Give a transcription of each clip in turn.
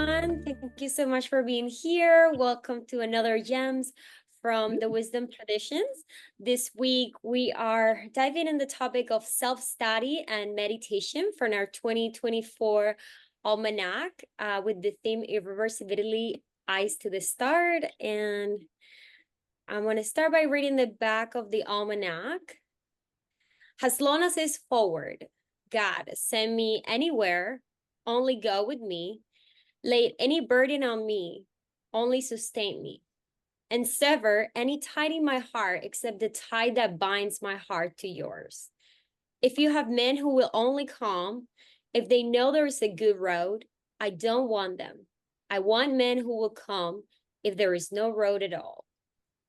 everyone. Thank you so much for being here. Welcome to another Gems from the Wisdom Traditions. This week, we are diving in the topic of self-study and meditation from our 2024 Almanac with the theme Irreversibility, Eyes to the Start. And I'm going to start by reading the back of the Almanac. As long as it's forward, God, send me anywhere, only go with me. Lay any burden on me, only sustain me, and sever any tie in my heart except the tie that binds my heart to yours. If you have men who will only come, if they know there is a good road, I don't want them. I want men who will come if there is no road at all.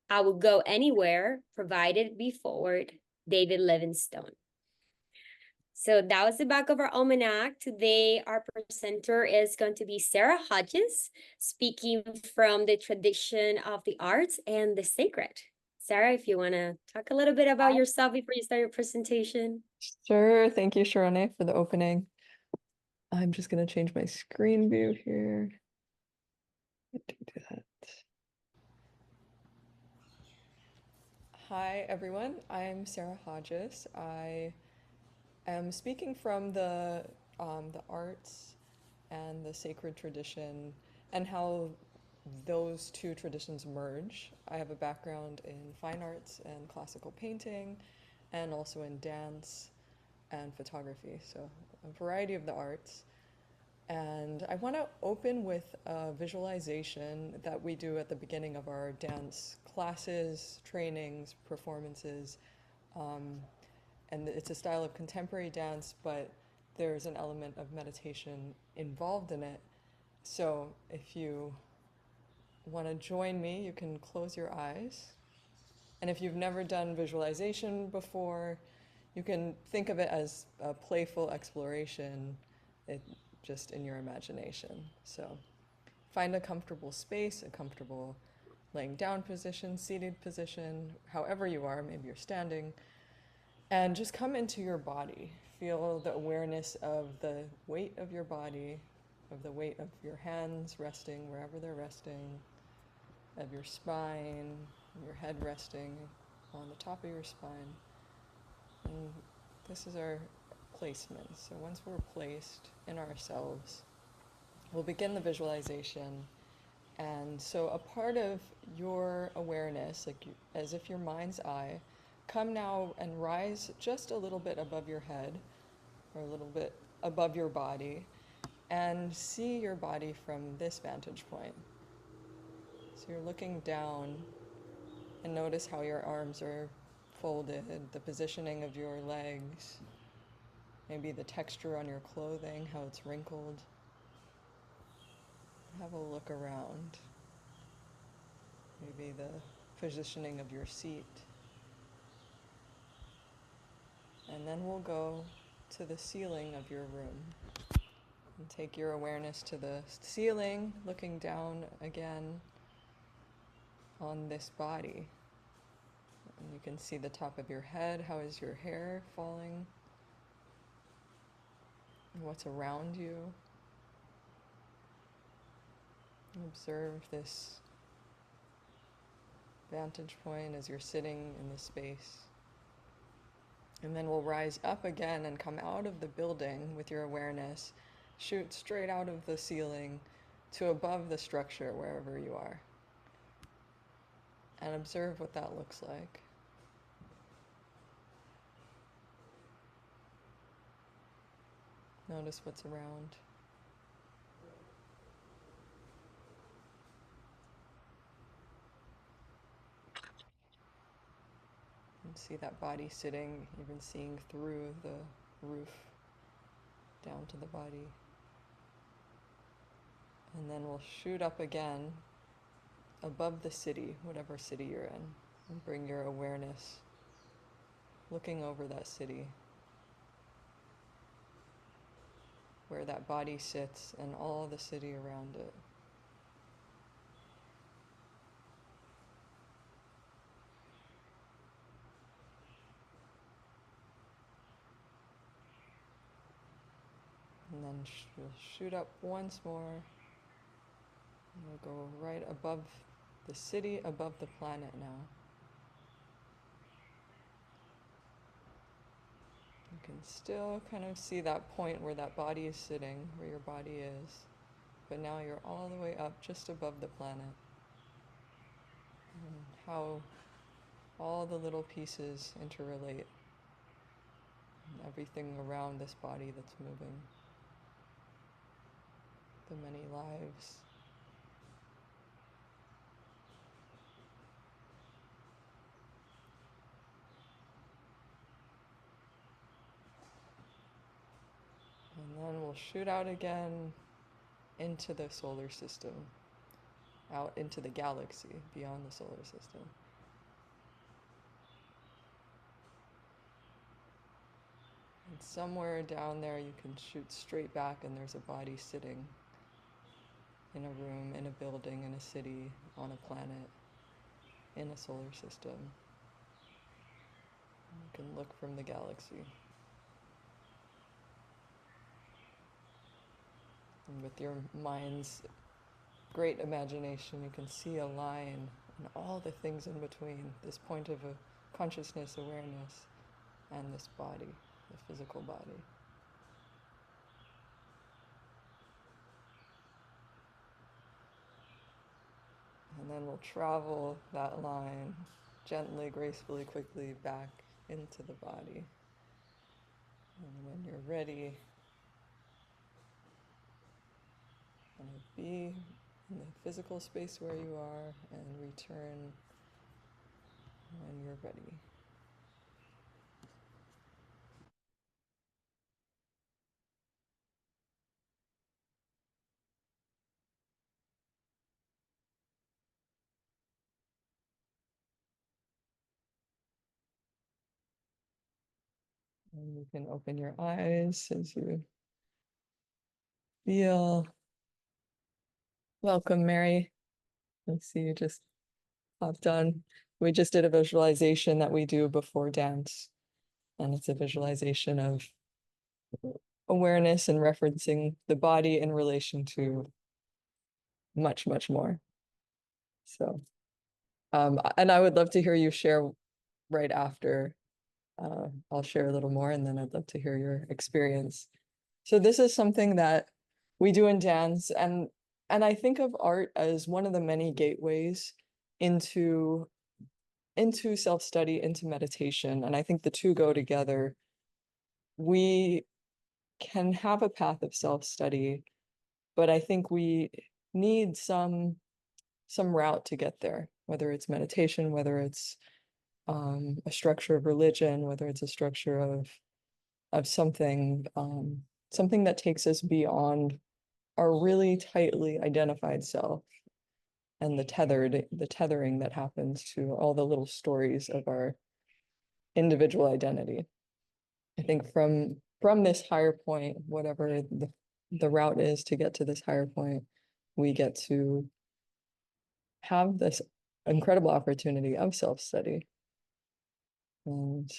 I will go anywhere, provided it be forward. David Livingstone. So that was the back of our almanac. Today, our presenter is going to be Sarah Hodges, speaking from the tradition of the arts and the sacred. Sarah, if you want to talk a little bit about yourself before you start your presentation. Sure. Thank you, Renée, for the opening. I'm just going to change my screen view here. Do that. Hi, everyone. I'm Sarah Hodges. I am speaking from the arts and the sacred tradition and how those two traditions merge. I have a background in fine arts and classical painting and also in dance and photography, so a variety of the arts. And I want to open with a visualization that we do at the beginning of our dance classes, trainings, performances. And it's a style of contemporary dance, but there's an element of meditation involved in it. So if you want to join me, you can close your eyes. And if you've never done visualization before, you can think of it as a playful exploration. Just in your imagination. So find a comfortable space, a comfortable laying down position, seated position, however you are, maybe you're standing, and just come into your body. Feel the awareness of the weight of your body, of the weight of your hands resting wherever they're resting, of your spine, your head resting on the top of your spine. And this is our placement. So once we're placed in ourselves, we'll begin the visualization. And so a part of your awareness, as if your mind's eye, come now and rise just a little bit above your head or a little bit above your body and see your body from this vantage point. So you're looking down and notice how your arms are folded, the positioning of your legs, maybe the texture on your clothing, how it's wrinkled. Have a look around. Maybe the positioning of your seat. And then we'll go to the ceiling of your room. And take your awareness to the ceiling, looking down again on this body. And you can see the top of your head. How is your hair falling? And what's around you? Observe this vantage point as you're sitting in the space. And then we'll rise up again and come out of the building with your awareness, shoot straight out of the ceiling to above the structure wherever you are. And observe what that looks like. Notice what's around. And see that body sitting, even seeing through the roof down to the body. And then we'll shoot up again above the city, whatever city you're in, and bring your awareness looking over that city, where that body sits and all the city around it. And then we'll shoot up once more We'll go right above the city, above the planet now. You can still kind of see that point where that body is sitting, where your body is, but now you're all the way up just above the planet. And how all the little pieces interrelate, and everything around this body that's moving, the many lives. And then we'll shoot out again into the solar system, out into the galaxy beyond the solar system. And somewhere down there you can shoot straight back and there's a body sitting in a room, in a building, in a city, on a planet, in a solar system. You can look from the galaxy. And with your mind's great imagination, you can see a line and all the things in between, this point of a consciousness, awareness, and this body, the physical body. And then we'll travel that line gently, gracefully, quickly back into the body. And when you're ready, kind of be in the physical space where you are and return when you're ready. And you can open your eyes as you feel. Welcome, Mary. I see you just popped on. We just did a visualization that we do before dance, and it's a visualization of awareness and referencing the body in relation to much, much more. So, and I would love to hear you share right after. I'll share a little more, and then I'd love to hear your experience. So this is something that we do in dance, and I think of art as one of the many gateways into self-study, into meditation, and I think the two go together. We can have a path of self-study, but I think we need some route to get there, whether it's meditation, whether it's a structure of religion, whether it's a structure of something something that takes us beyond our really tightly identified self and the tethering that happens to all the little stories of our individual identity. I think from this higher point, whatever the route is to get to this higher point, we get to have this incredible opportunity of self-study. And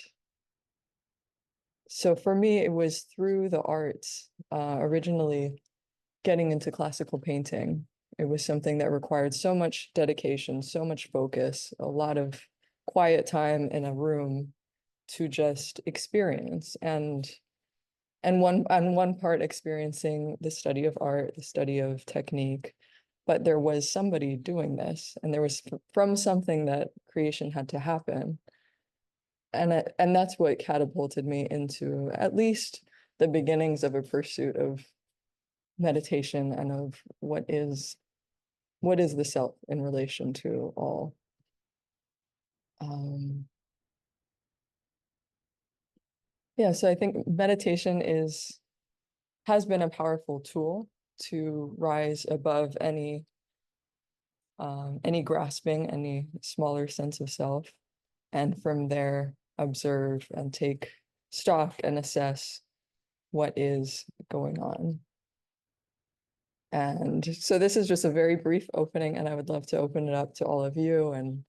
so for me, it was through the arts, originally getting into classical painting. It was something that required so much dedication, so much focus, a lot of quiet time in a room to just experience and one part experiencing the study of art, the study of technique, but there was somebody doing this, and there was from something that creation had to happen. And that's what catapulted me into at least the beginnings of a pursuit of meditation and of what is the self in relation to all. Yeah, so I think meditation has been a powerful tool to rise above any grasping, any smaller sense of self, and from there observe and take stock and assess what is going on. And so this is just a very brief opening, and I would love to open it up to all of you, and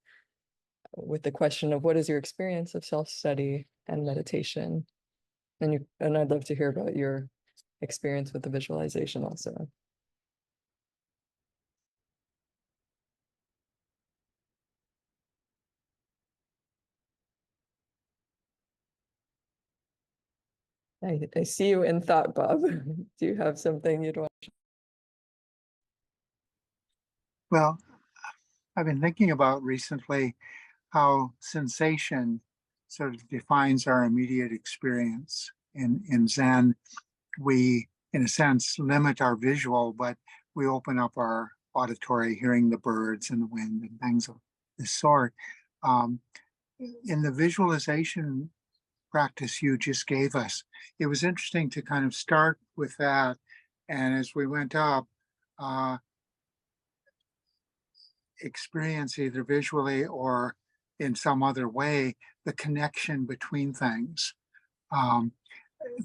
with the question of what is your experience of self-study and meditation? And I'd love to hear about your experience with the visualization also. I see you in thought, Bob. Do you have something you'd want? Well, I've been thinking about recently how sensation sort of defines our immediate experience. In Zen, we, in a sense, limit our visual, but we open up our auditory, hearing the birds and the wind and things of this sort. Um, in the visualization practice you just gave us, it was interesting to kind of start with that. And as we went up, uh, experience either visually or in some other way the connection between things, um,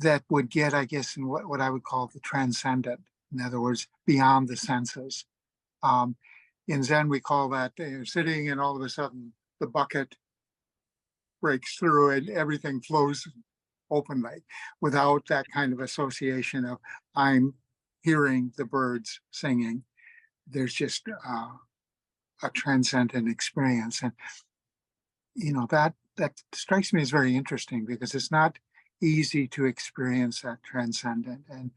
that would get, I guess, in what I would call the transcendent. In other words, beyond the senses. Um, in Zen, we call that sitting, and all of a sudden the bucket breaks through and everything flows openly without that kind of association of I'm hearing the birds singing. There's just a transcendent experience. And that strikes me as very interesting because it's not easy to experience that transcendent. And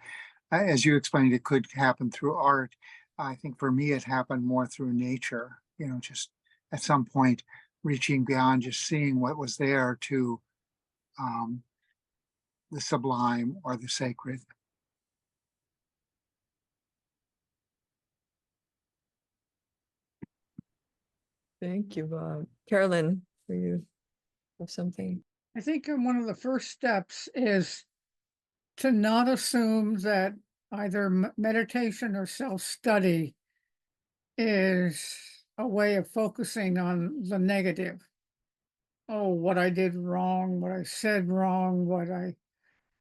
as you explained, it could happen through art. I think for me, it happened more through nature, just at some point reaching beyond just seeing what was there to um, the sublime or the sacred. Thank you, Bob. Carolyn, for you have something? I think one of the first steps is to not assume that either meditation or self-study is a way of focusing on the negative. Oh, what I did wrong, what I said wrong,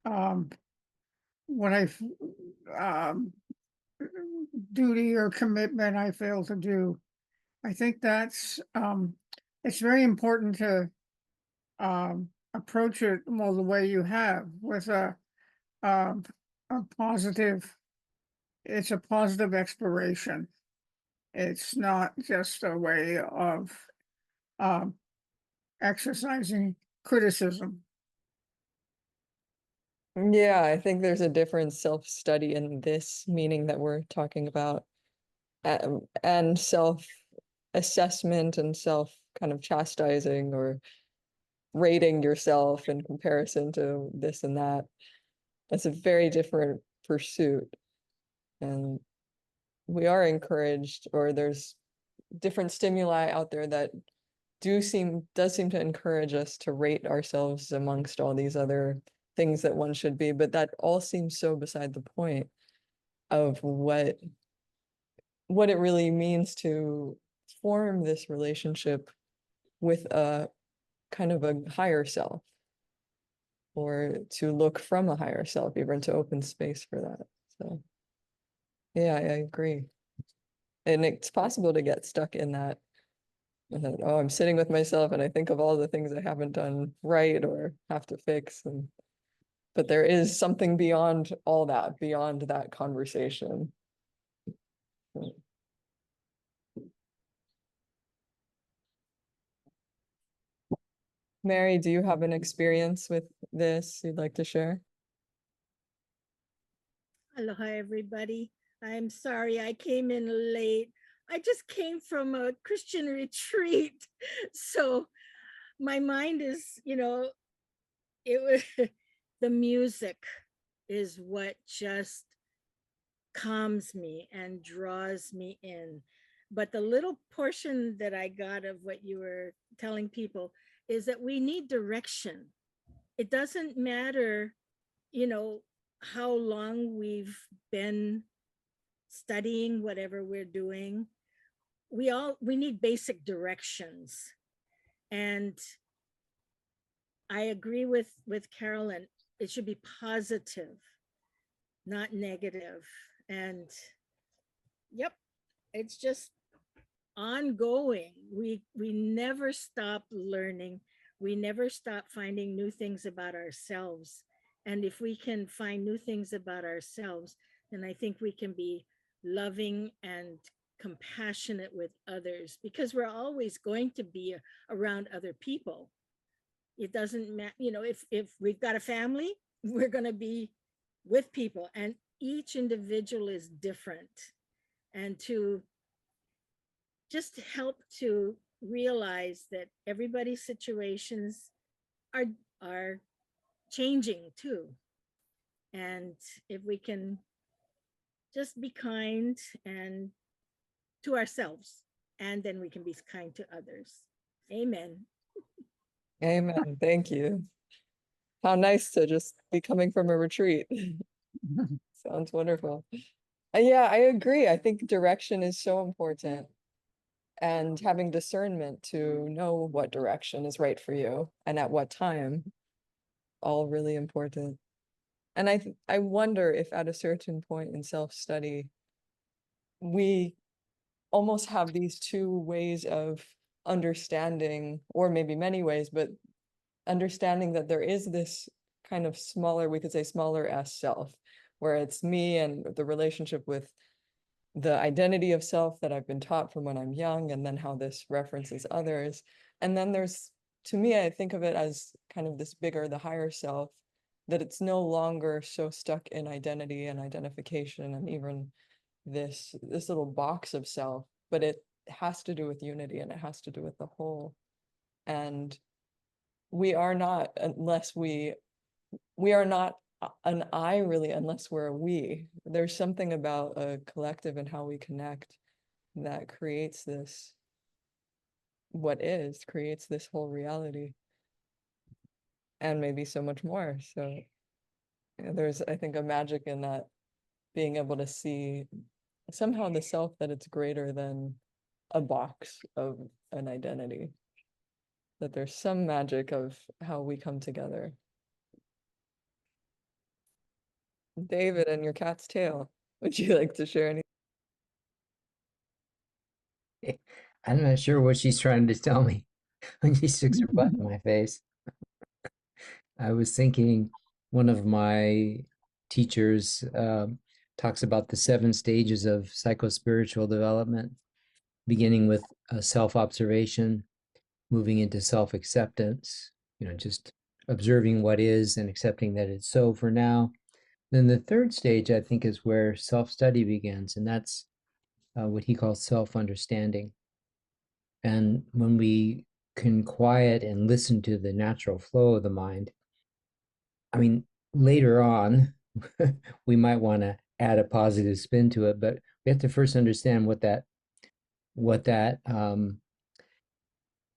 um, what I, duty or commitment I failed to do. I think it's very important to, approach it, well, the way you have, with um, a positive, it's a positive exploration. It's not just a way of um, exercising criticism. Yeah, I think there's a different self-study in this meaning that we're talking about, and self-assessment and self kind of chastising or rating yourself in comparison to this and that. That's a very different pursuit. And we are encouraged, or there's different stimuli out there that does seem to encourage us to rate ourselves amongst all these other things that one should be, but that all seems so beside the point of what it really means to form this relationship with a kind of a higher self, or to look from a higher self, even to open space for that. So yeah, I agree. And it's possible to get stuck in that, oh, I'm sitting with myself and I think of all the things I haven't done right or have to fix. But there is something beyond all that, beyond that conversation. Mary, do you have an experience with this you'd like to share? Aloha, everybody. I'm sorry I came in late. I just came from a Christian retreat. So my mind is, it was the music is what just calms me and draws me in. But the little portion that I got of what you were telling people is that we need direction. It doesn't matter, how long we've been studying whatever we're doing. We need basic directions. And I agree with Carolyn. It should be positive, not negative. And yep, it's just ongoing. We never stop learning. We never stop finding new things about ourselves. And if we can find new things about ourselves, then I think we can be loving and compassionate with others, because we're always going to be around other people. It doesn't matter, if we've got a family, we're going to be with people, and each individual is different. And to just help to realize that everybody's situations are are changing too. And if we can just be kind and to ourselves, and then we can be kind to others. Amen. Amen. Thank you. How nice to just be coming from a retreat. Sounds wonderful. Yeah, I agree. I think direction is so important, and having discernment to know what direction is right for you and at what time, all really important. And I wonder if at a certain point in self-study, we almost have these two ways of understanding, or maybe many ways, but understanding that there is this kind of smaller, we could say smaller S self, where it's me and the relationship with the identity of self that I've been taught from when I'm young, and then how this references others. And then there's, to me, I think of it as kind of this bigger, the higher self, that it's no longer so stuck in identity and identification and even this little box of self, but it has to do with unity, and it has to do with the whole. And we are not, unless we are not an I really, unless we're a we. There's something about a collective and how we connect that creates this, creates this whole reality, and maybe so much more. So yeah, there's, I think, a magic in that, being able to see somehow the self, that it's greater than a box of an identity, that there's some magic of how we come together. David, and your cat's tail, would you like to share anything? I'm not sure what she's trying to tell me when she sticks her butt in my face. I was thinking one of my teachers talks about the 7 stages of psychospiritual development, beginning with self-observation, moving into self-acceptance, just observing what is and accepting that it's so for now. Then the 3rd stage, I think, is where self-study begins, and that's what he calls self-understanding. And when we can quiet and listen to the natural flow of the mind, I mean, later on, we might want to add a positive spin to it, but we have to first understand what that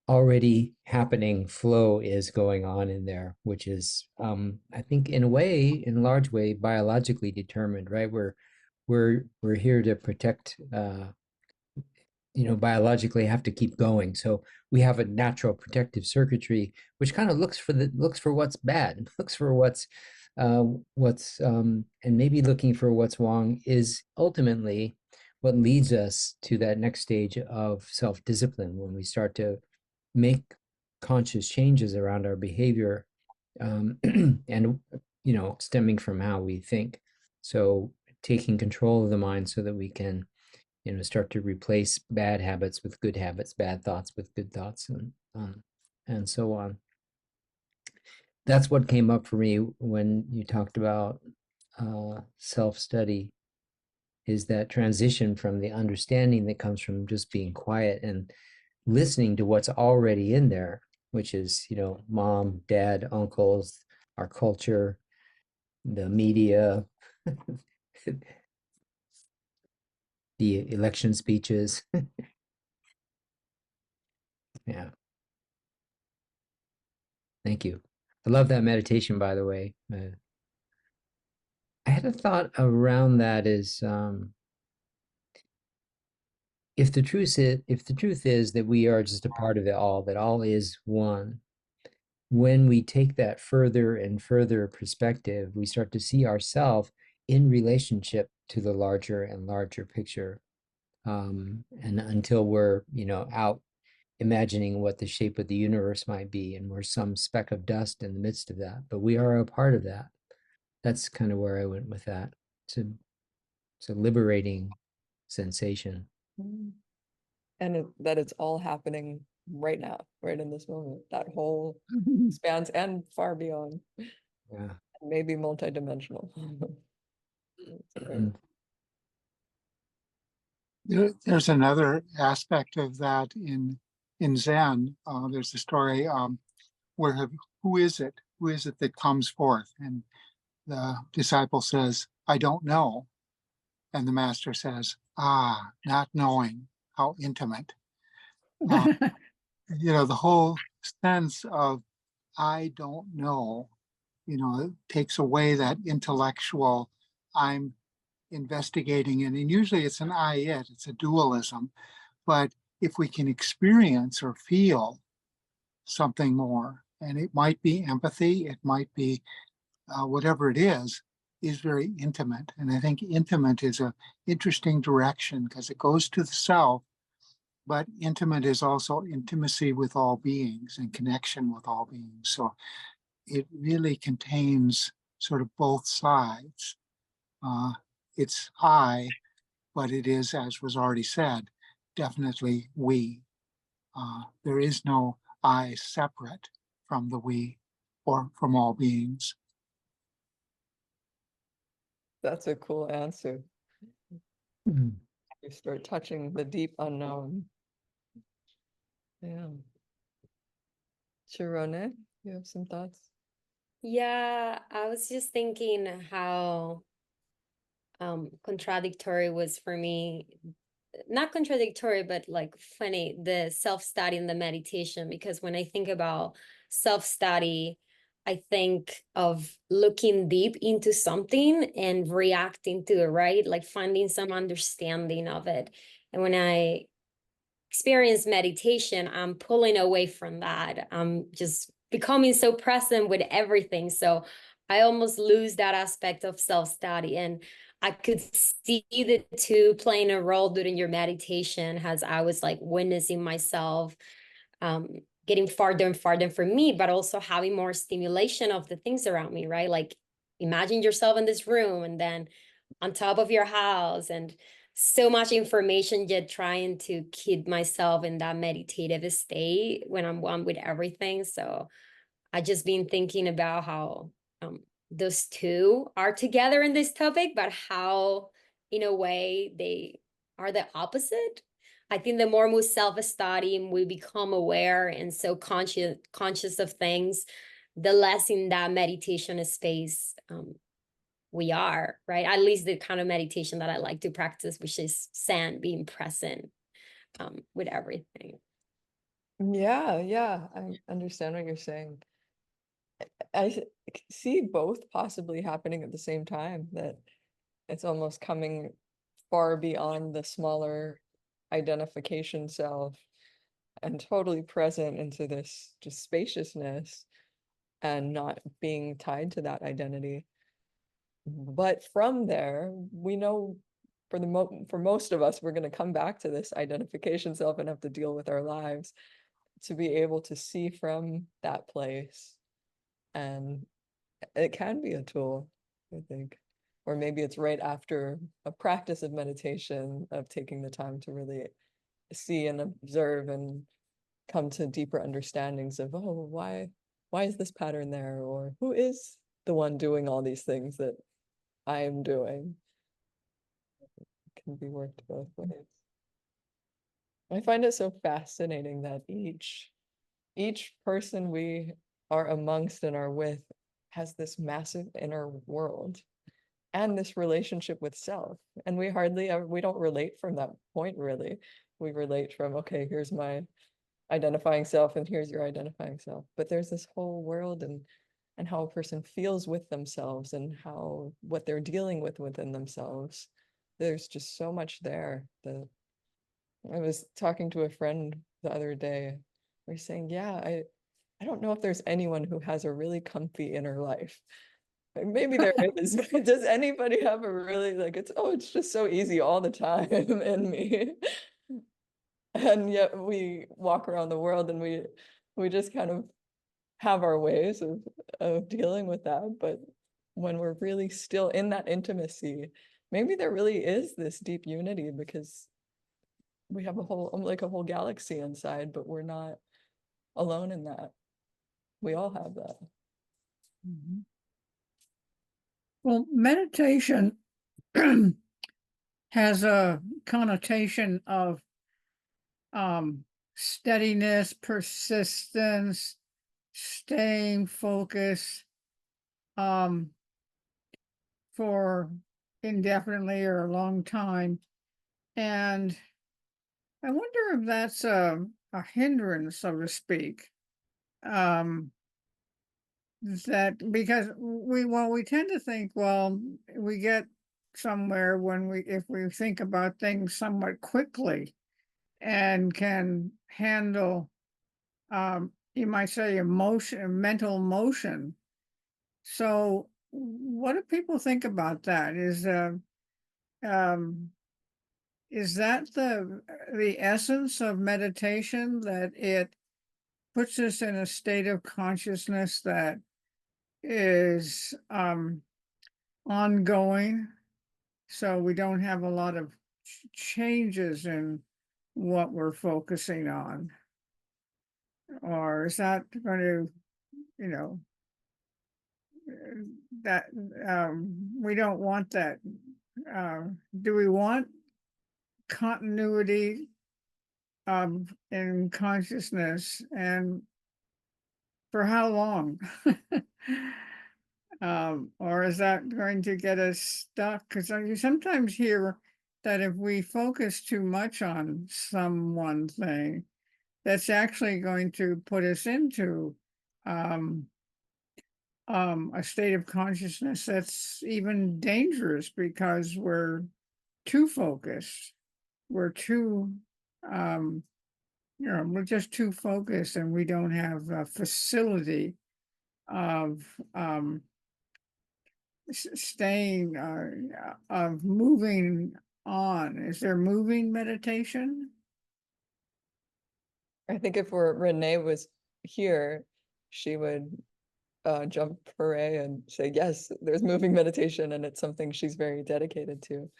already happening flow is going on in there, which is, I think, in a way, in large way, biologically determined, right? We're here to protect biologically have to keep going. So we have a natural protective circuitry, which kind of looks for what's bad, looks for what's and maybe looking for what's wrong is ultimately what leads us to that next stage of self-discipline, when we start to make conscious changes around our behavior, and stemming from how we think. So taking control of the mind so that we can start to replace bad habits with good habits, bad thoughts with good thoughts, and so on. That's what came up for me when you talked about self-study, is that transition from the understanding that comes from just being quiet and listening to what's already in there, which is, mom, dad, uncles, our culture, the media, the election speeches. Yeah. Thank you. I love that meditation, by the way. I had a thought around that is, if the truth is that we are just a part of it all, that all is one, when we take that further and further perspective, we start to see ourselves in relationship to the larger and larger picture. And until we're, out imagining what the shape of the universe might be, and we're some speck of dust in the midst of that, but we are a part of that. That's kind of where I went with that. It's a liberating sensation. And that it's all happening right now, right in this moment, that whole spans and far beyond. Yeah. maybe multidimensional. That's great. There's another aspect of that in Zen. There's a story where who is it? Who is it that comes forth? And the disciple says, I don't know. And the master says, not knowing, how intimate. The whole sense of I don't know, it takes away that intellectual, I'm investigating, and usually it's an it's a dualism. But if we can experience or feel something more, and it might be empathy, it might be whatever it is very intimate. And I think intimate is a interesting direction because it goes to the self, but intimate is also intimacy with all beings and connection with all beings. So it really contains sort of both sides. It's I, but it is, as was already said, definitely we. There is no I separate from the we or from all beings. That's a cool answer. Mhm. You start touching the deep unknown. Yeah. Renée, you have some thoughts? Yeah, I was just thinking how contradictory was for me, not contradictory, but like funny, the self-study and the meditation, because when I think about self-study, I think of looking deep into something and reacting to it, right? Like finding some understanding of it. And when I experience meditation, I'm pulling away from that. I'm just becoming so present with everything. So I almost lose that aspect of self-study. And I could see the two playing a role during your meditation as I was like witnessing myself getting farther and farther from me, but also having more stimulation of the things around me, right? Like imagine yourself in this room and then on top of your house and so much information, yet trying to keep myself in that meditative state when I'm one with everything. So I just been thinking about how those two are together in this topic, but how in a way they are the opposite. I think the more we self-study, we become aware and so conscious of things, the less in that meditation space we are, right? At least the kind of meditation that I like to practice, which is Zen, being present with everything. Yeah, I understand what you're saying. I see both possibly happening at the same time, that it's almost coming far beyond the smaller identification self and totally present into this just spaciousness and not being tied to that identity. But from there, we know for most of us, we're going to come back to this identification self and have to deal with our lives to be able to see from that place. And it can be a tool, I think. Or maybe it's right after a practice of meditation, of taking the time to really see and observe and come to deeper understandings of, oh, why is this pattern there? Or who is the one doing all these things that I am doing? It can be worked both ways. I find it so fascinating that each person we are amongst and are with has this massive inner world and this relationship with self. And we hardly ever, we don't relate from that point, really. We relate from, okay, here's my identifying self and here's your identifying self. But there's this whole world and how a person feels with themselves and how what they're dealing with within themselves. There's just so much there. That I was talking to a friend the other day. We're saying, yeah, I don't know if there's anyone who has a really comfy inner life. Maybe there is. Does anybody have a really like it's just so easy all the time in me? And yet we walk around the world and we just kind of have our ways of dealing with that. But when we're really still in that intimacy, maybe there really is this deep unity because we have a whole galaxy inside, but we're not alone in that. We all have that. Well, meditation has a connotation of steadiness, persistence, staying focused for indefinitely or a long time. And I wonder if that's a hindrance, so to speak. That because we tend to think, well, we get somewhere if we think about things somewhat quickly and can handle you might say mental motion. So what do people think about that? Um is that the essence of meditation, that it puts us in a state of consciousness that is ongoing, so we don't have a lot of changes in what we're focusing on? Or is that going to, you know, that we don't want that? Do we want continuity in consciousness, and for how long? Or is that going to get us stuck? Because you sometimes hear that if we focus too much on some one thing, that's actually going to put us into a state of consciousness that's even dangerous, because we're too focused. We're too, we're just too focused, and we don't have a facility of staying, of moving on. Is there moving meditation? I think if Renee was here, she would jump hooray and say, yes, there's moving meditation, and it's something she's very dedicated to.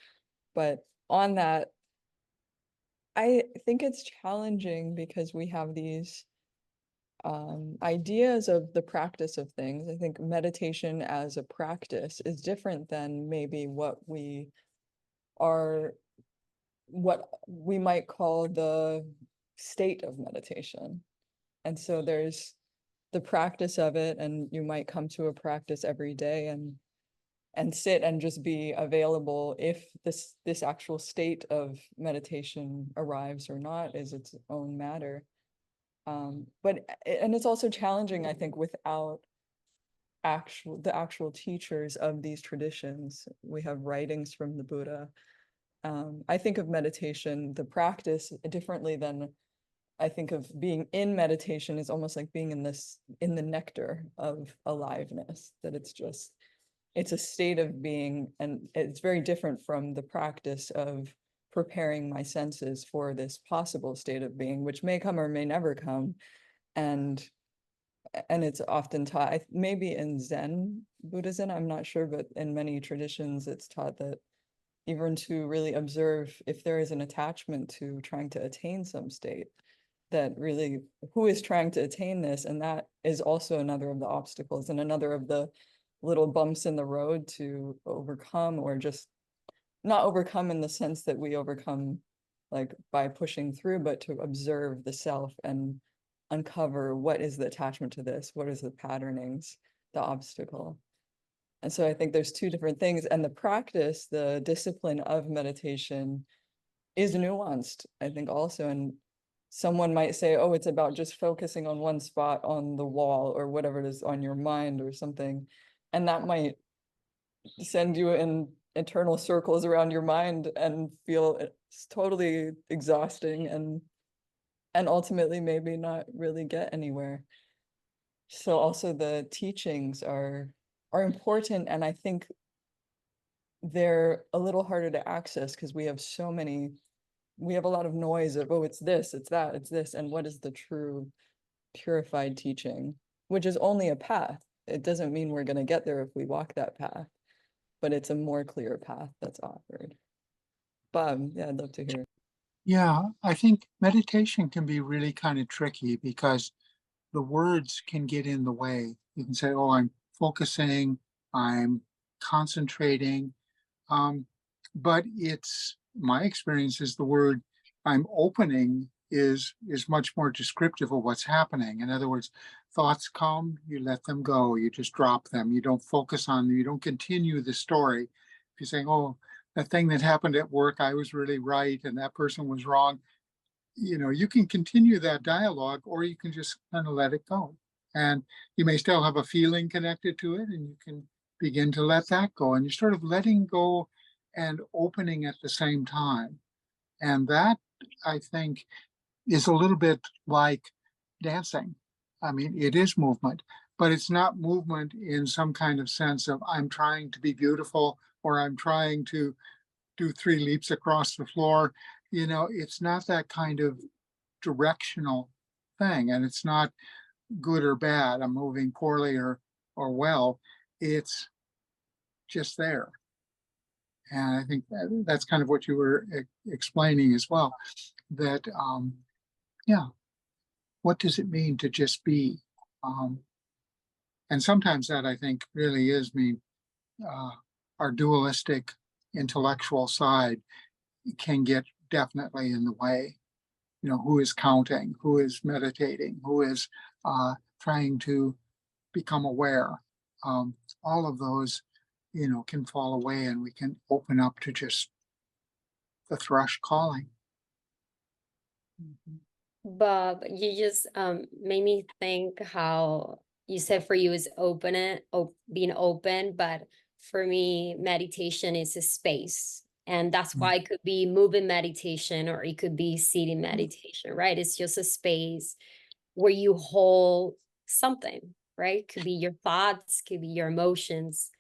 But on that, I think it's challenging because we have these ideas of the practice of things. I think meditation as a practice is different than maybe what we might call the state of meditation. And so there's the practice of it, and you might come to a practice every day and sit and just be available. If this actual state of meditation arrives or not is its own matter. And it's also challenging, I think, without the actual teachers of these traditions. We have writings from the Buddha. I think of meditation, the practice, differently than I think of being in meditation, is almost like being in the nectar of aliveness, that it's a state of being, and it's very different from the practice of preparing my senses for this possible state of being, which may come or may never come. And it's often taught, maybe in Zen Buddhism, I'm not sure, but in many traditions, it's taught that even to really observe if there is an attachment to trying to attain some state, that really who is trying to attain this, and that is also another of the obstacles and another of the little bumps in the road to overcome, or just not overcome in the sense that we overcome like by pushing through, but to observe the self and uncover what is the attachment to this, what is the patternings, the obstacle. And so I think there's two different things, and the practice, the discipline of meditation is nuanced, I think, also. And someone might say, oh, it's about just focusing on one spot on the wall or whatever it is on your mind or something. And that might send you in eternal circles around your mind and feel it's totally exhausting and ultimately maybe not really get anywhere. So also the teachings are important, and I think they're a little harder to access because we have a lot of noise of, oh, it's this, it's that, it's this, and what is the true purified teaching, which is only a path. It doesn't mean we're going to get there if we walk that path, but it's a more clear path that's offered. Bob, yeah, I'd love to hear. Yeah, I think meditation can be really kind of tricky because the words can get in the way. You can say, oh, I'm focusing, I'm concentrating. But my experience is the word I'm opening is much more descriptive of what's happening. In other words, thoughts come, you let them go, you just drop them, you don't focus on them, you don't continue the story. If you're saying, oh, that thing that happened at work, I was really right and that person was wrong, you can continue that dialogue, or you can just kind of let it go. And you may still have a feeling connected to it, and you can begin to let that go. And you're sort of letting go and opening at the same time. And that, I think, is a little bit like dancing. I mean, it is movement, but it's not movement in some kind of sense of I'm trying to be beautiful or I'm trying to do 3 leaps across the floor. It's not that kind of directional thing, and it's not good or bad. I'm moving poorly or well. It's just there. And I think that's kind of what you were explaining as well, that, yeah, what does it mean to just be? And sometimes that, I think, really is our dualistic intellectual side can get definitely in the way. Who is counting, who is meditating, who is trying to become aware. All of those, can fall away, and we can open up to just the thrush calling. Bob, you just made me think how you said for you is being open, but for me, meditation is a space. And that's why it could be moving meditation or it could be seating meditation, right? It's just a space where you hold something, right? Could be your thoughts, could be your emotions.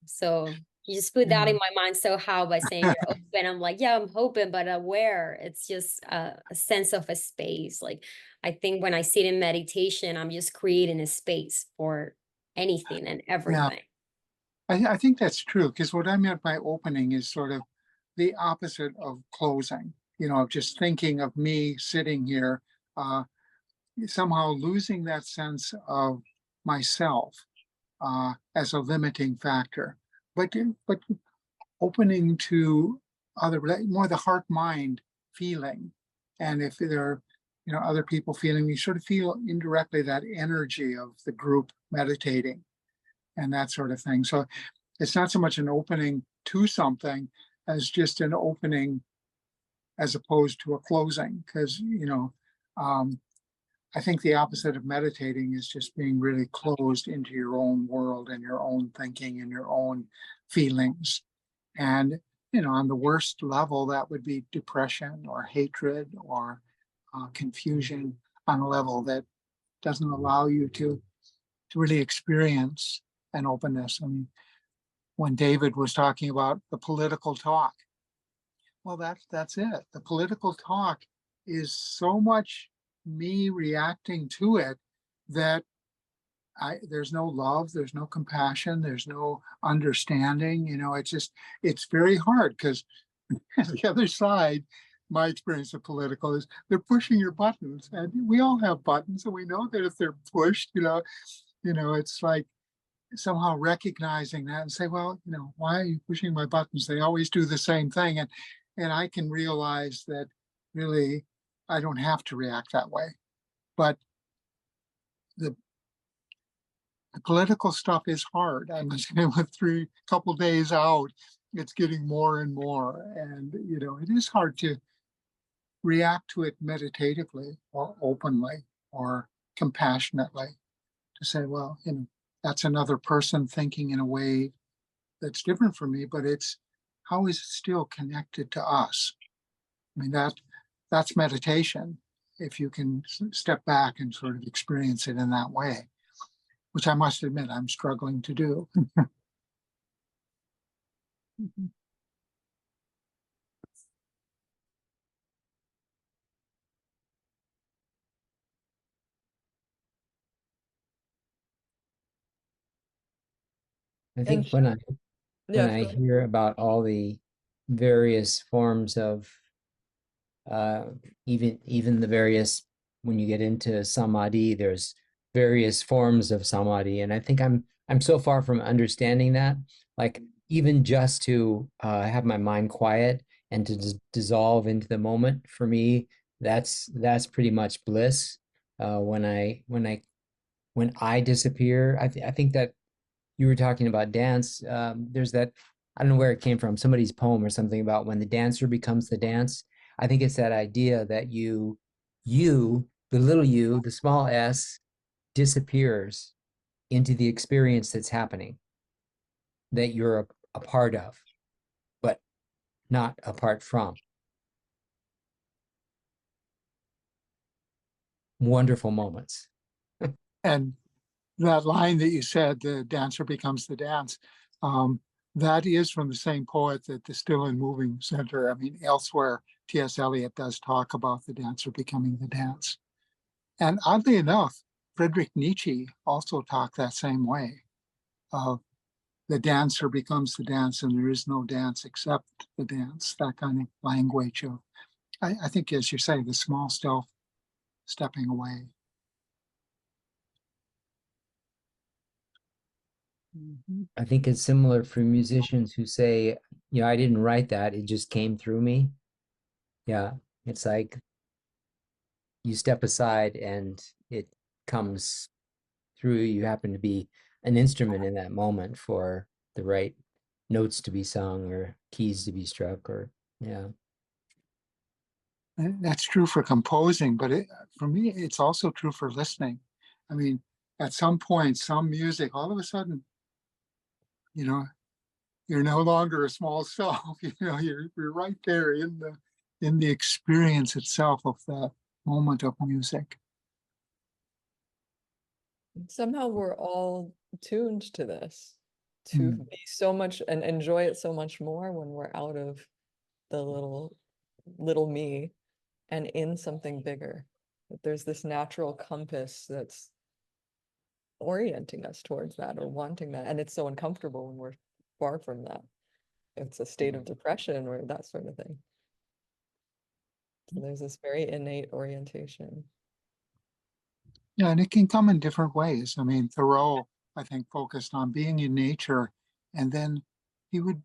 So you just put that in my mind. So how by saying you're open, I'm like, yeah, I'm open, but aware. It's just a sense of a space. Like I think when I sit in meditation, I'm just creating a space for anything and everything. I think that's true, because what I meant by opening is sort of the opposite of closing, of just thinking of me sitting here, somehow losing that sense of myself as a limiting factor, but opening to more the heart mind feeling. And if there are other people feeling, you sort of feel indirectly that energy of the group meditating and that sort of thing. So it's not so much an opening to something as just an opening as opposed to a closing, because I think the opposite of meditating is just being really closed into your own world and your own thinking and your own feelings. And, on the worst level, that would be depression or hatred or confusion on a level that doesn't allow you to really experience an openness. I mean, when David was talking about the political talk, well, that's it. The political talk is so much me reacting to it that there's no love, there's no compassion, there's no understanding. It's very hard, because the other side, my experience of political is they're pushing your buttons, and we all have buttons, and we know that if they're pushed, it's like somehow recognizing that and say, well, why are you pushing my buttons? They always do the same thing. And I can realize that really I don't have to react that way. But the political stuff is hard. I must say, with couple days out, it's getting more and more. And, it is hard to react to it meditatively or openly or compassionately, to say, well, that's another person thinking in a way that's different from me, but how is it still connected to us? I mean, that's meditation, if you can step back and sort of experience it in that way, which I must admit I'm struggling to do. I think And when yeah, I go ahead. hear about all the various forms of even the various, when you get into samadhi, there's various forms of samadhi, and I think I'm I'm so far from understanding that. Like even just to have my mind quiet and to dissolve into the moment, for me, that's pretty much bliss. When I disappear, I think that you were talking about dance. There's that, I don't know where it came from, somebody's poem or something about when the dancer becomes the dance. I think it's that idea that the little you, the small s, disappears into the experience that's happening, that you're a part of, but not apart from. Wonderful moments. And that line that you said, the dancer becomes the dance, that is from the same poet that the Still and Moving Center. I mean, elsewhere, T.S. Eliot does talk about the dancer becoming the dance. And oddly enough, Friedrich Nietzsche also talked that same way. The dancer becomes the dance, and there is no dance except the dance. That kind of language of, I think, as you say, the small self stepping away. I think it's similar for musicians who say, I didn't write that, it just came through me. Yeah, it's like you step aside and it comes through. You happen to be an instrument in that moment for the right notes to be sung or keys to be struck, or yeah. And that's true for composing, but for me, it's also true for listening. I mean, at some point, some music, all of a sudden, you're no longer a small self. You're right there in the experience itself of that moment of music. Somehow we're all tuned to this, to be so much and enjoy it so much more when we're out of the little me and in something bigger. That there's this natural compass that's orienting us towards that or wanting that. And it's so uncomfortable when we're far from that. It's a state of depression or that sort of thing. So there's this very innate orientation. Yeah, and it can come in different ways. I mean, Thoreau, I think, focused on being in nature, and then he would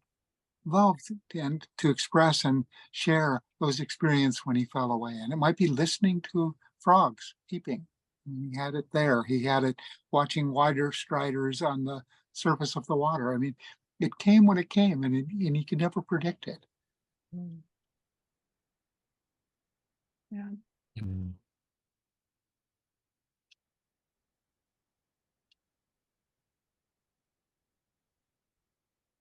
love to express and share those experiences when he fell away. And it might be listening to frogs peeping. I mean, he had it there. He had it watching wider striders on the surface of the water. I mean, it came when it came, and he could never predict it. Yeah. Mm.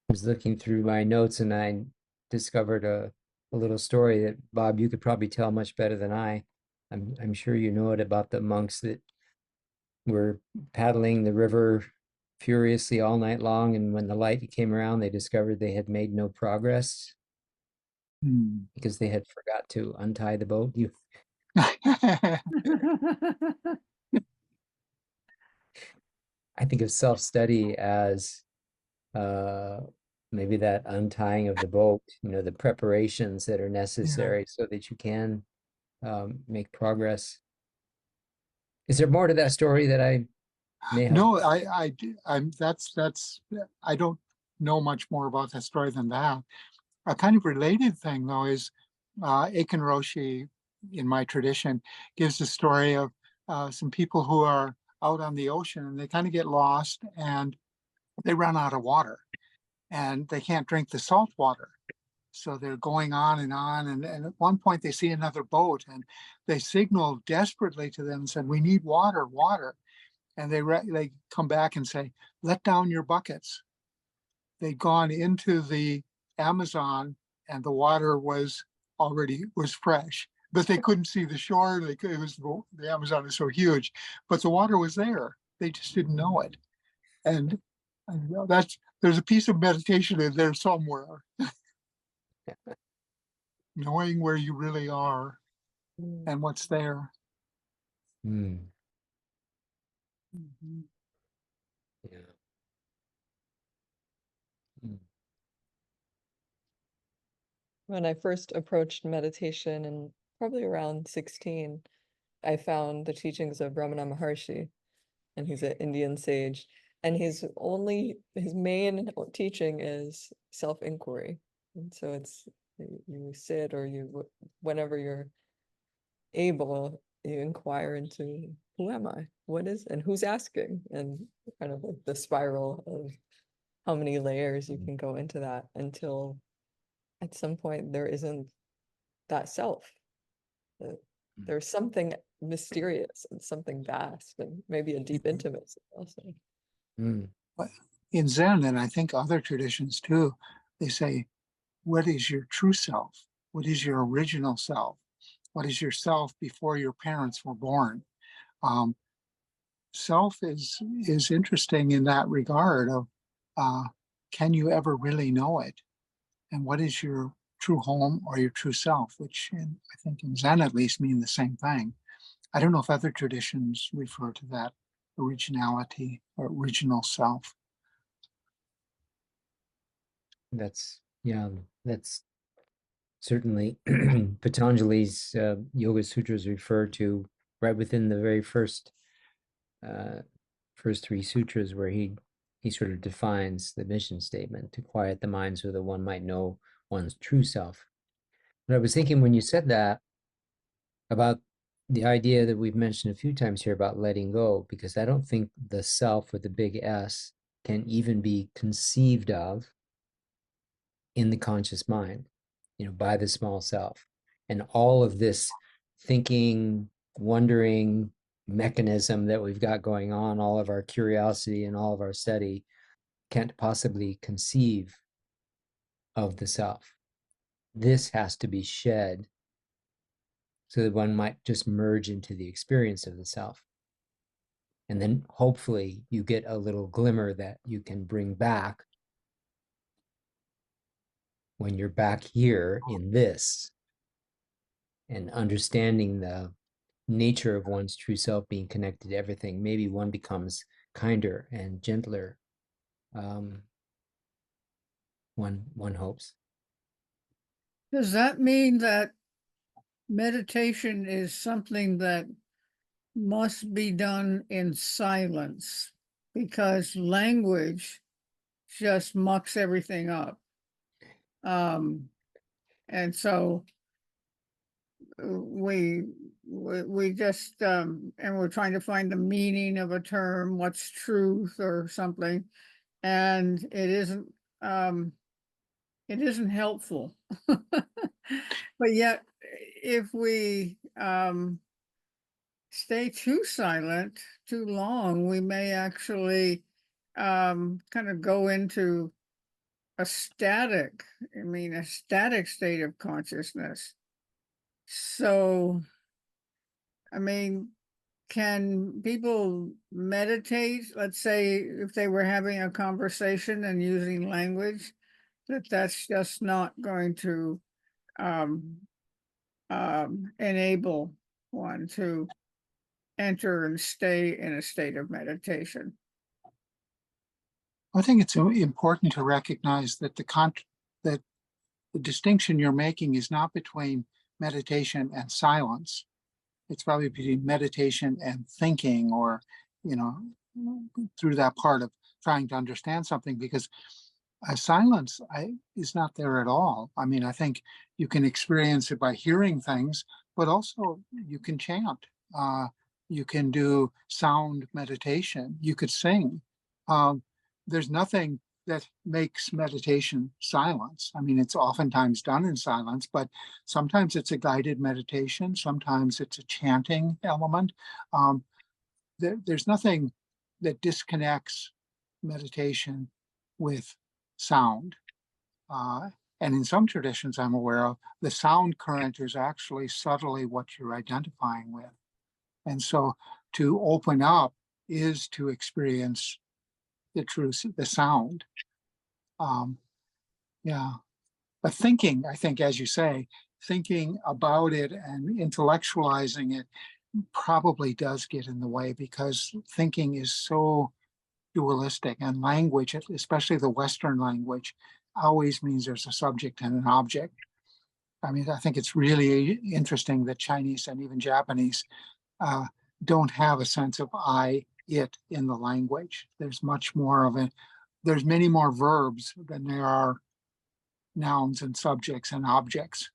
I was looking through my notes and I discovered a little story that, Bob, you could probably tell much better than I. I'm sure you know it, about the monks that were paddling the river furiously all night long, and when the light came around, they discovered they had made no progress because they had forgot to untie the boat. I think of self-study as maybe that untying of the boat, the preparations that are necessary so that you can make progress. Is there more to that story that I may have? No, I don't know much more about that story than that. A kind of related thing, though, is Aiken Roshi, in my tradition, gives the story of some people who are out on the ocean and they kind of get lost and they run out of water and they can't drink the salt water. So they're going on, and at one point they see another boat and they signal desperately to them and said, "We need water, water." And they come back and say, "Let down your buckets." They'd gone into the Amazon and the water was fresh, but they couldn't see the shore. The Amazon is so huge, but the water was there. They just didn't know it. And there's a piece of meditation in there somewhere. Knowing where you really are and what's there. Yeah. When I first approached meditation, and probably around 16, I found the teachings of Ramana Maharshi, and he's an Indian sage. and his main teaching is self-inquiry. And so it's you sit, or whenever you're able, you inquire into, who am I? What is, and who's asking? And kind of like the spiral of how many layers you can go into that until at some point there isn't that self. There's something mysterious and something vast, and maybe a deep intimacy also. Mm. But in Zen, and I think other traditions too, they say, what is your true self? What is your original self? What is your self before your parents were born? Self is interesting in that regard of, can you ever really know it? And what is your true home or your true self, which I think in Zen at least mean the same thing. I don't know if other traditions refer to that originality or original self. That's certainly Patanjali's Yoga Sutras refer to right within the very first three sutras, where he sort of defines the mission statement: to quiet the mind so that one might know one's true self. But I was thinking when you said that about the idea that we've mentioned a few times here about letting go, because I don't think the self with the big S can even be conceived of in the conscious mind, by the small self. And all of this thinking, wondering mechanism that we've got going on, all of our curiosity and all of our study, can't possibly conceive of the self. This has to be shed so that one might just merge into the experience of the self. And then hopefully you get a little glimmer that you can bring back when you're back here in this, and understanding the nature of one's true self being connected to everything. Maybe one becomes kinder and gentler. One hopes. Does that mean that meditation is something that must be done in silence, because language just mucks everything up? And so we just and we're trying to find the meaning of a term, what's truth or something, and it isn't helpful. But yet if we stay too silent too long, we may actually kind of go into a static state of consciousness. So, I mean, can people meditate? Let's say if they were having a conversation and using language, that's just not going to enable one to enter and stay in a state of meditation. I think it's important to recognize that that the distinction you're making is not between meditation and silence. It's probably between meditation and thinking, or, through that part of trying to understand something, because silence is not there at all. I mean, I think you can experience it by hearing things, but also you can chant. You can do sound meditation. You could sing. There's nothing that makes meditation silence. I mean, it's oftentimes done in silence, but sometimes it's a guided meditation. Sometimes it's a chanting element. There's nothing that disconnects meditation with sound. And in some traditions I'm aware of, the sound current is actually subtly what you're identifying with. And so to open up is to experience the truth, the sound. Yeah. But thinking, I think, as you say, thinking about it and intellectualizing it probably does get in the way, because thinking is so dualistic, and language, especially the Western language, always means there's a subject and an object. I mean, I think it's really interesting that Chinese and even Japanese don't have a sense of I it in the language. There's much more of it. There's many more verbs than there are nouns and subjects and objects.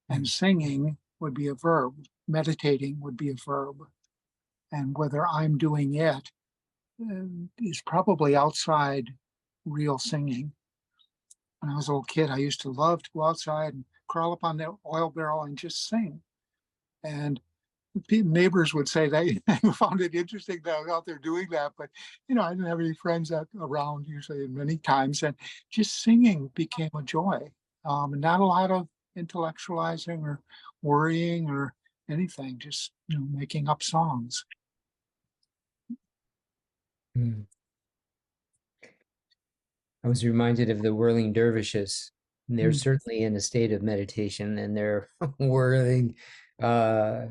And singing would be a verb. Meditating would be a verb. And whether I'm doing it is probably outside real singing. When I was a little kid, I used to love to go outside and crawl up on the oil barrel and just sing. And neighbors would say they found it interesting that I was out there doing that, but I didn't have any friends around usually many times, and just singing became a joy. And not a lot of intellectualizing or worrying or anything, just making up songs. Mm. I was reminded of the whirling dervishes. They're certainly in a state of meditation, and they're whirling. I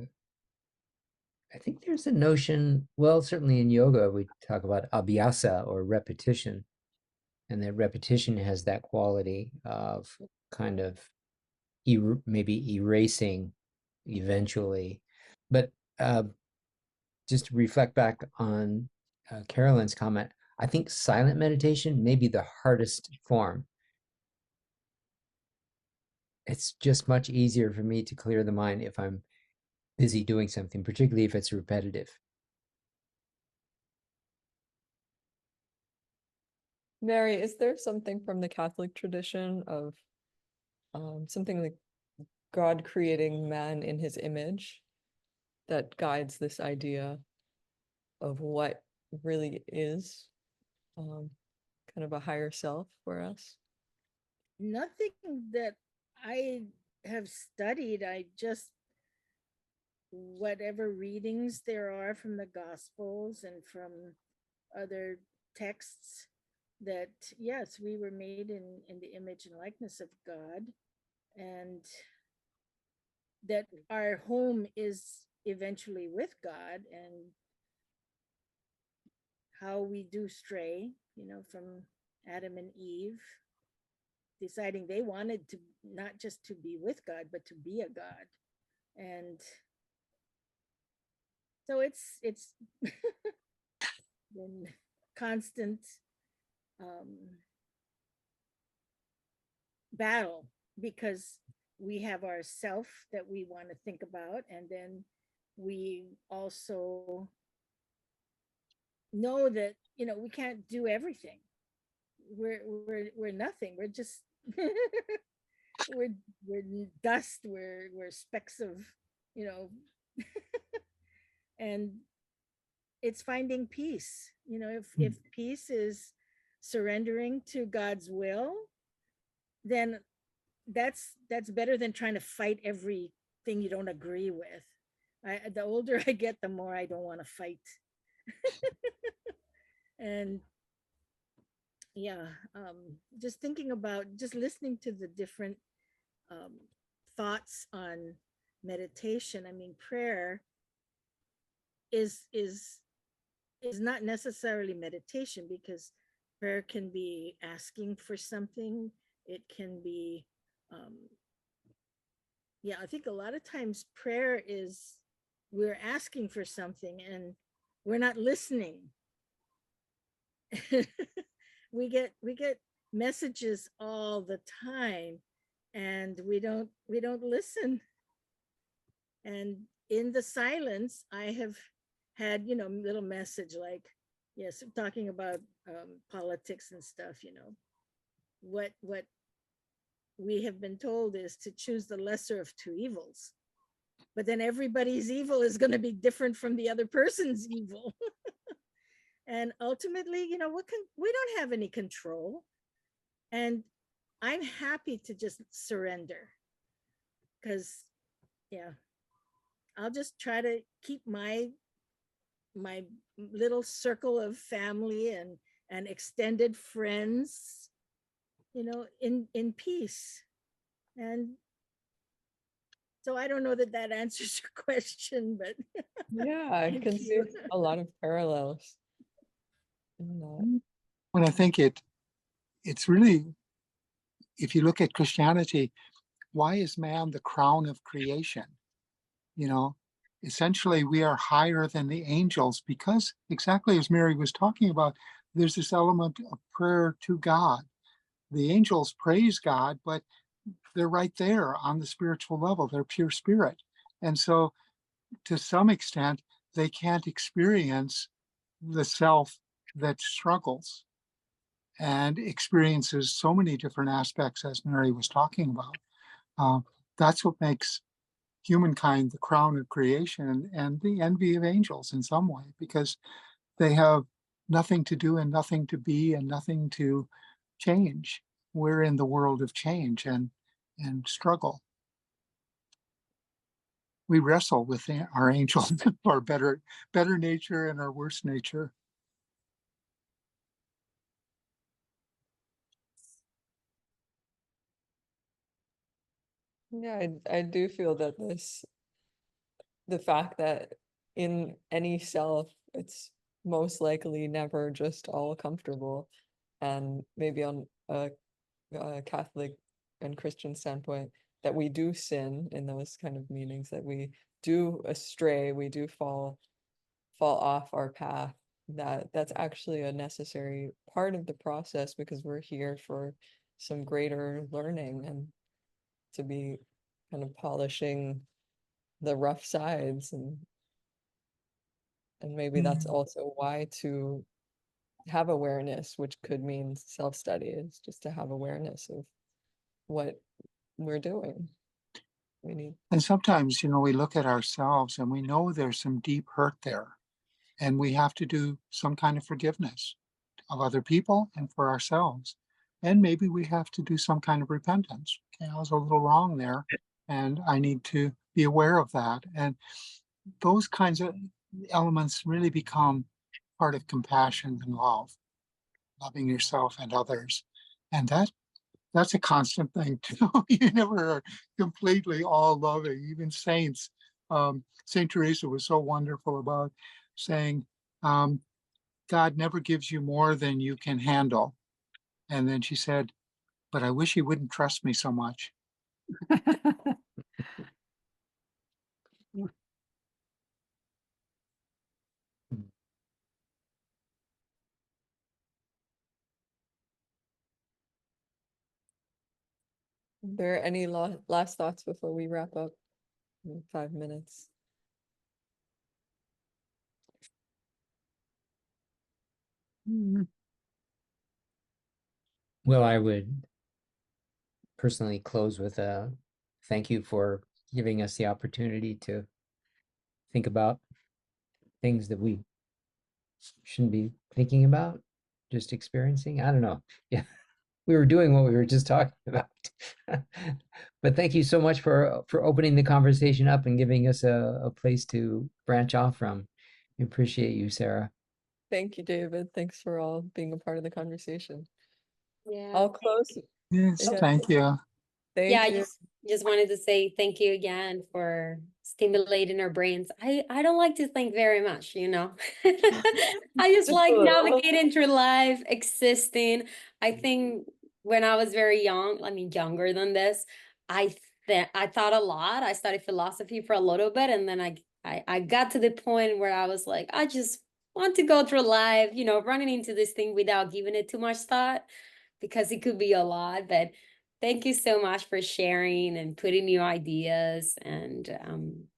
think there's a notion, well, certainly in yoga, we talk about abhyasa or repetition, and that repetition has that quality of kind of maybe erasing eventually. But just to reflect back on Carolyn's comment, I think silent meditation may be the hardest form. It's just much easier for me to clear the mind if I'm busy doing something, particularly if it's repetitive. Mary, is there something from the Catholic tradition of something like God creating man in his image that guides this idea of what really is kind of a higher self for us? Nothing that I have studied. I just, whatever readings there are from the Gospels and from other texts, that yes, we were made in the image and likeness of God, and that our home is eventually with God, and how we do stray, from Adam and Eve deciding they wanted to not just to be with God, but to be a God. And so it's been constant battle, because we have our self that we want to think about, and then we also know that we can't do everything. We're nothing. We're just we're dust. We're specks of, and it's finding peace. If peace is surrendering to God's will, then that's better than trying to fight everything you don't agree with. The older I get, the more I don't want to fight. And yeah, just thinking about, just listening to the different thoughts on meditation. I mean, prayer is not necessarily meditation, because prayer can be asking for something. It can be I think a lot of times prayer is, we're asking for something and we're not listening. we get messages all the time, and we don't listen. And in the silence, I have had little message like, yes, talking about politics and stuff. What we have been told is to choose the lesser of two evils, but then everybody's evil is going to be different from the other person's evil. And ultimately, we don't have any control. And I'm happy to just surrender, because I'll just try to keep my little circle of family and extended friends, in peace. And so I don't know that answers your question, but Yeah, I can see a lot of parallels in that. When I think it's really, if you look at Christianity, why is man the crown of creation? essentially we are higher than the angels because exactly as Mary was talking about, there's this element of prayer to God. The angels praise God, but they're right there on the spiritual level. They're pure spirit. And so to some extent, they can't experience the self that struggles and experiences so many different aspects as Mary was talking about. Uh, that's what makes humankind the crown of creation and the envy of angels in some way, because they have nothing to do and nothing to be and nothing to change. We're in the world of change and struggle. We wrestle with our angels, our better nature and our worse nature. Yeah, I do feel that the fact that in any self, it's most likely never just all comfortable. And maybe on a Catholic and Christian standpoint, that we do sin in those kind of meanings, that we do astray, we do fall off our path, that's actually a necessary part of the process because we're here for some greater learning and to be kind of polishing the rough sides, and maybe that's also why to have awareness, which could mean self-study, is just to have awareness of what we're doing. We need And sometimes, we look at ourselves and we know there's some deep hurt there, and we have to do some kind of forgiveness of other people and for ourselves. And maybe we have to do some kind of repentance. Okay, I was a little wrong there, and I need to be aware of that. And those kinds of elements really become part of compassion and love, loving yourself and others. And that's a constant thing too. You never are completely all loving. Even saints, Saint Teresa was so wonderful about saying, God never gives you more than you can handle. And then she said, but I wish he wouldn't trust me so much. there any last thoughts before we wrap up in 5 minutes? Mm. Well, I would personally close with a thank you for giving us the opportunity to think about things that we shouldn't be thinking about, just experiencing. I don't know. Yeah, we were doing what we were just talking about. But thank you so much for opening the conversation up and giving us a place to branch off from. We appreciate you, Sarah. Thank you, David. Thanks for all being a part of the conversation. Yeah. I'll close. Yes, Yeah. thank you. Yeah, Thank I you. just wanted to say thank you again for stimulating our brains. I don't like to think very much, I just Just a like little. navigating through life, existing. I think when I was very young, I mean younger than this, I thought a lot. I studied philosophy for a little bit, and then I got to the point where I was like, I just want to go through life, running into this thing without giving it too much thought because it could be a lot, but thank you so much for sharing and putting new ideas and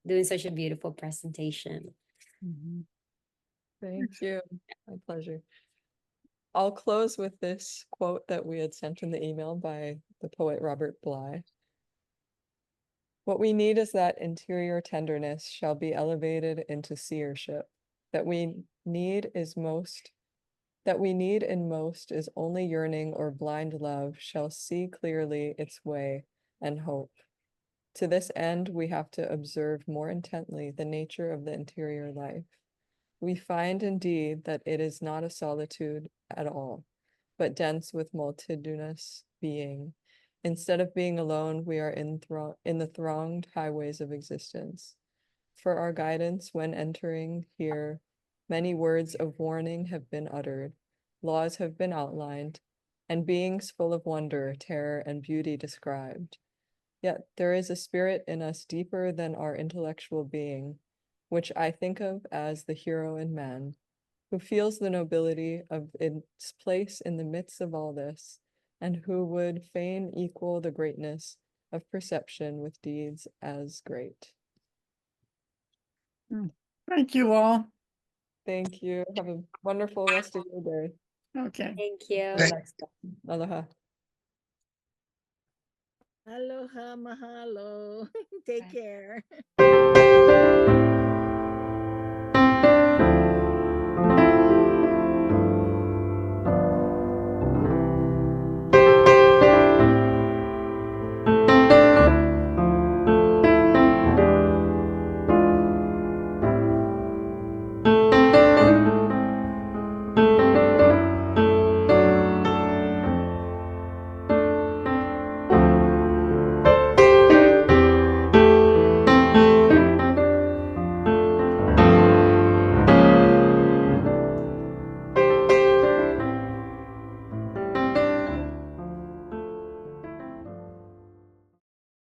doing such a beautiful presentation. Mhm. Thank you. My pleasure. I'll close with this quote that we had sent in the email by the poet Robert Bly. What we need is that interior tenderness shall be elevated into seership. That we need in most is only yearning or blind love shall see clearly its way and hope. To this end, we have to observe more intently the nature of the interior life. We find indeed that it is not a solitude at all, but dense with multitudinous being. Instead of being alone, we are in the thronged highways of existence. For our guidance when entering here, many words of warning have been uttered, laws have been outlined, and beings full of wonder, terror, and beauty described. Yet there is a spirit in us deeper than our intellectual being, which I think of as the hero in man, who feels the nobility of its place in the midst of all this, and who would fain equal the greatness of perception with deeds as great. Thank you all. Thank you. Have a wonderful rest of your day. Okay. Thank you. Till next time. Aloha. Aloha, mahalo. Take care.